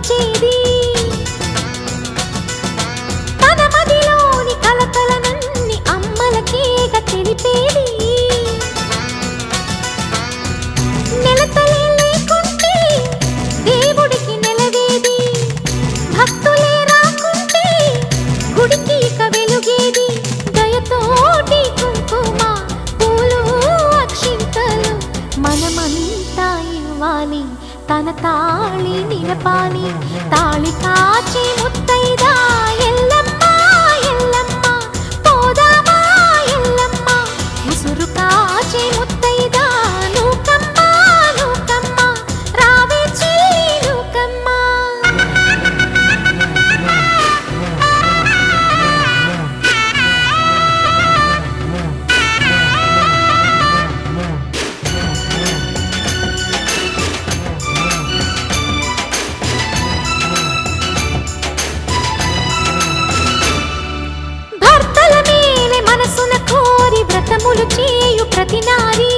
వచ్చేది తన మదిలోని కలకలనన్ని అమ్మలకేగ తెలిపేది నెలతలే లేకుంటే దేవుడికి నెలవేది భక్తులే రాకుంటే గుడికి ఇక వెలుగేది దయతోటి కుంకుమ పూలు అక్షింతలు మనమంతా ఇవ్వాలి తన తాళి నిలపాలి తాళి కాచి ముత్తైదా ఎల్లమ్మ ఎల్లమ్మ పోదామా ఎల్లమ్మ ముసురు కాచి ముత్తైదా నూకమ్మ నూకమ్మ రావే చెల్లి నూకమ్మ భర్తల మేలే మనసున కోరి వ్రతములు చేయు ప్రతి నారీ